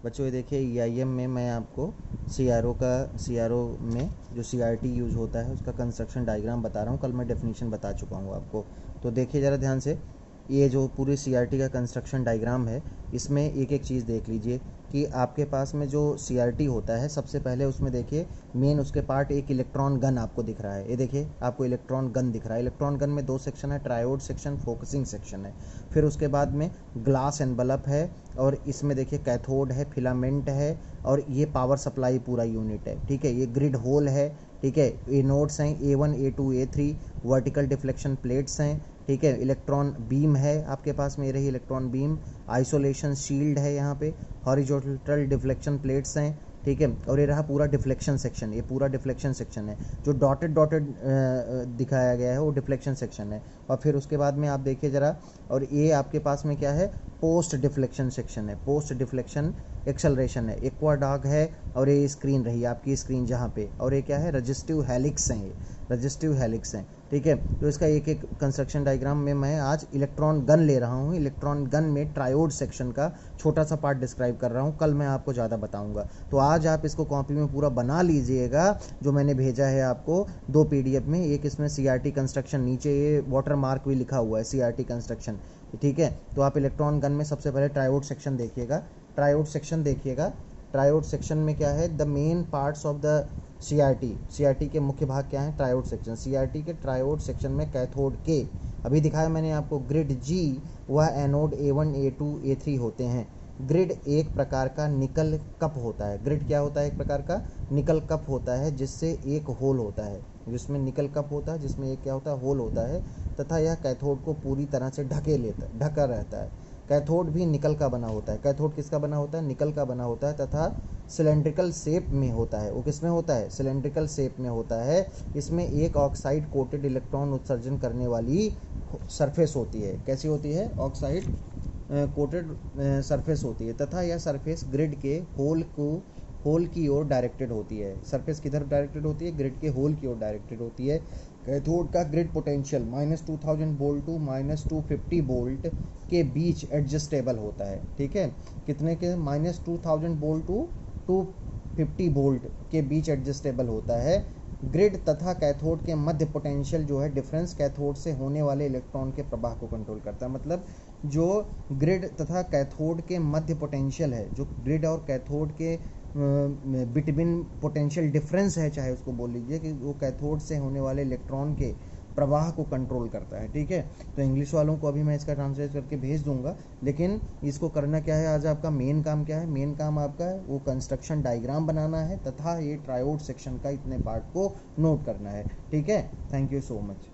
बच्चों ये देखिए EIM में मैं आपको CRO में जो CRT यूज़ होता है उसका कंस्ट्रक्शन डायग्राम बता रहा हूँ। कल मैं डेफिनेशन बता चुका हूँ आपको। तो देखिए ज़रा ध्यान से, ये जो पूरी CRT का कंस्ट्रक्शन डायग्राम है, इसमें एक एक चीज़ देख लीजिए कि आपके पास में जो CRT होता है, सबसे पहले उसमें देखिए मेन उसके पार्ट एक इलेक्ट्रॉन गन आपको दिख रहा है। ये देखिए आपको इलेक्ट्रॉन गन दिख रहा है। इलेक्ट्रॉन गन में 2 सेक्शन है, ट्रायोड सेक्शन, फोकसिंग सेक्शन है। फिर उसके बाद में ग्लास एनवलप है, और इसमें देखिए कैथोड है, फिलामेंट है, और ये पावर सप्लाई पूरा यूनिट है। ठीक है, ये ग्रिड होल है। ठीक है, ये नोड्स हैं A1 A2 A3, vertical deflection plates हैं। ठीक है, इलेक्ट्रॉन बीम है आपके पास में, रही इलेक्ट्रॉन बीम, आइसोलेशन शील्ड है यहाँ पे, हॉरिजॉन्टल डिफ्लेक्शन प्लेट्स हैं। ठीक है, और ये रहा पूरा डिफ्लेक्शन सेक्शन, ये पूरा डिफ्लेक्शन सेक्शन है। जो डॉटेड डॉटेड दिखाया गया है वो डिफ्लेक्शन सेक्शन है। और फिर उसके बाद में आप देखिए ज़रा, और ये आपके पास में क्या है, पोस्ट डिफ्लेक्शन सेक्शन है, पोस्ट डिफ्लेक्शन एक्सेलरेशन है। एक्वा डॉग है, और ये स्क्रीन रही आपकी स्क्रीन जहाँ पे, और ये क्या है, रजिस्टिव हेलिक्स हैं, ये रजिस्टिव हेलिक्स हैं। ठीक है, तो इसका एक एक कंस्ट्रक्शन डायग्राम में मैं आज इलेक्ट्रॉन गन ले रहा हूँ। इलेक्ट्रॉन गन में ट्रायोड सेक्शन का छोटा सा पार्ट डिस्क्राइब कर रहा हूँ, कल मैं आपको ज़्यादा बताऊँगा। तो आज आप इसको कॉपी में पूरा बना लीजिएगा, जो मैंने भेजा है आपको 2 PDF में। एक इसमें CRT कंस्ट्रक्शन, नीचे ये वाटर मार्क भी लिखा हुआ है CRT कंस्ट्रक्शन। ठीक है, तो आप इलेक्ट्रॉन गन में सबसे पहले ट्रायोड सेक्शन देखिएगा। ट्रायोड सेक्शन देखिएगा, ट्रायोड सेक्शन में क्या है, the main parts of the CRT के मुख्य भाग क्या है, ट्रायोड सेक्शन। CRT के ट्रायोड सेक्शन में कैथोड के, अभी दिखाया मैंने आपको, ग्रिड G वह एनोड A1 A2 A3 होते हैं। ग्रिड एक प्रकार का निकल कप होता है। ग्रिड क्या होता है, एक प्रकार का निकल कप होता है, जिससे एक होल होता है, जिसमें निकल कप होता है, जिसमें एक क्या होता है, होल होता है, तथा यह कैथोड को पूरी तरह से ढका रहता है। कैथोड भी निकल का बना होता है। कैथोड किसका बना होता है, निकल का बना होता है, तथा सिलेंड्रिकल शेप में होता है। वो किस में होता है, सिलेंड्रिकल शेप में होता है। इसमें एक ऑक्साइड कोटेड इलेक्ट्रॉन उत्सर्जन करने वाली सरफेस होती है। कैसी होती है, ऑक्साइड कोटेड सरफेस होती है, तथा यह सरफेस ग्रिड के होल की ओर डायरेक्टेड होती है। सरफेस किधर डायरेक्टेड होती है, ग्रिड के होल की ओर डायरेक्टेड होती है। कैथोड का grid potential -2000 volt to -250 volt के बीच एडजस्टेबल होता है। ठीक है, कितने के, -2000 वोल्ट टू 250 वोल्ट के बीच एडजस्टेबल होता है। ग्रिड तथा कैथोड के मध्य पोटेंशियल जो है डिफरेंस कैथोड से होने वाले इलेक्ट्रॉन के प्रवाह को कंट्रोल करता है। मतलब जो ग्रिड तथा कैथोड के मध्य पोटेंशियल है, जो ग्रिड और कैथोड के बिटवीन पोटेंशियल डिफरेंस है, चाहे उसको बोल लीजिए, कि वो कैथोड से होने वाले इलेक्ट्रॉन के प्रवाह को कंट्रोल करता है। ठीक है, तो इंग्लिश वालों को अभी मैं इसका ट्रांसलेट करके भेज दूंगा, लेकिन इसको करना क्या है, आज आपका मेन काम क्या है, मेन काम आपका है वो कंस्ट्रक्शन डायग्राम बनाना है, तथा ये ट्रायोड सेक्शन का इतने पार्ट को नोट करना है। ठीक है, थैंक यू सो मच।